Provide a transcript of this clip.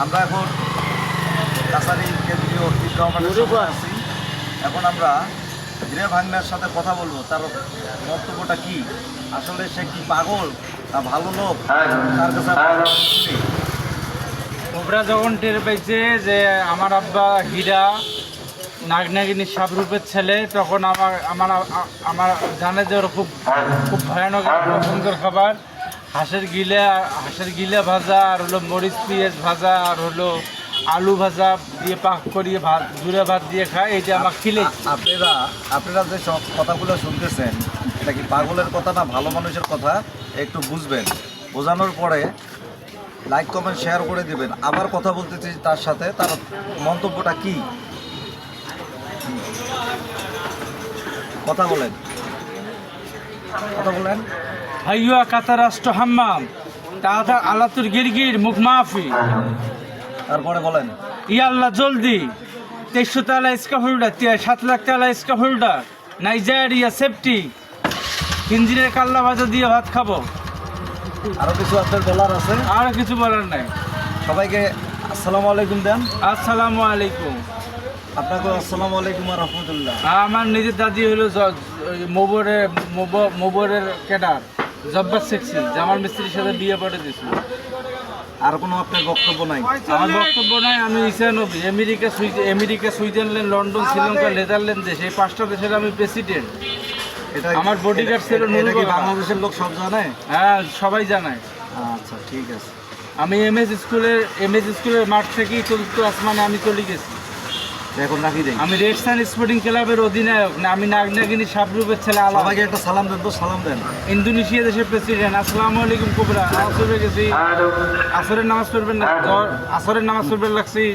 আমরা এখন কাছারি কেন্দ্রীয় ঈদগাঁওমাঠের সামনে আছি। এখন আমরা হিরে ভাঙ্গনার সাথে কথা বলবো, তার বক্তব্যটা কি, আসলে সে কি পাগল না ভালো লোক, তার কাছে ওরা যখন টের পাইছে যে আমার আব্বা হীরা নাগনাগিনী সাবরূপের ছেলে, তখন আমার জানে যে ওরা খুব ভয়ানক পছন্দের খাবার হাঁসের গিলা ভাজা, আর হলো মরিচ পেঁয়াজ ভাজা, আর হলো আলু ভাজা দিয়ে পাক করিয়ে ভাত জুড়ে ভাত দিয়ে খায়। এইটা আমার খিলে। আপনারা যে সব কথাগুলো শুনতেছেন, এটা কি পাগলের কথা না ভালো মানুষের কথা, একটু বুঝবেন। বোঝানোর পরে লাইক কমেন্ট শেয়ার করে দিবেন। আবার কথা বলতেছি তার সাথে, তার মন্তব্যটা কি, কথা বলেন। হাইয়া কাতা রাষ্ট্র হাম্মাম তাহা আলাতুর গিরগির মুখ মাফি। তারপরে বলেন ইয়া আল্লাহ জলদি 2300 তালা ইসকা হোল্ডার 7 লাখ তালা ইসকা হোল্ডার নাইজেরিয়া সেফটি হিঞ্জিরের কাল্লা ভাজা দিয়ে ভাত খাবো। আরো কিছু আপনার বলার আছে? আর কিছু বলার নাই। সবাইকে আসসালামু আলাইকুম দেন। আসসালামু আলাইকুম। আপনাকে আসসালামু আলাইকুম ওয়া রাহমাতুল্লাহ। আমার নিজের দাদি হলো মোবরের ক্যাডার জব্বার সেক্সি, জামাল মিস্ত্রির সাথে বিয়ে পড়ে দিয়েছিল। আর কোনো আপনার বক্তব্য নাই? আমার বক্তব্য নাই। আমি ইসানবী America, Switzerland, London, Sri Lanka, Netherland দেশ, এই 5টা দেশের আমি প্রেসিডেন্ট। এটা আমার বডিগার্ড ছিল এটা কি বাংলাদেশের লোক সব জানে? হ্যাঁ, সবাই জানায়। আচ্ছা ঠিক আছে। আমি এমএস স্কুলের মাঠ থেকেই চতুর্থ আসমানে আমি চলে গেছি। এখন রাখি দেই। আমি রেড সান স্পোর্টিং ক্লাবের অধিনায়ক না, আমি নাগনাগিনী সাবরূপের ছেলে আলা। সবাইকে একটা সালাম দেন তো, সালাম দেন। ইন্দোনেশিয়া দেশের প্রেসিডেন্ট। আসসালামু আলাইকুম কোবরা। নামাজ পড়বে গেছি, আসরের নামাজ পড়বেন না, আসরের নামাজ পড়বেন লাগছি।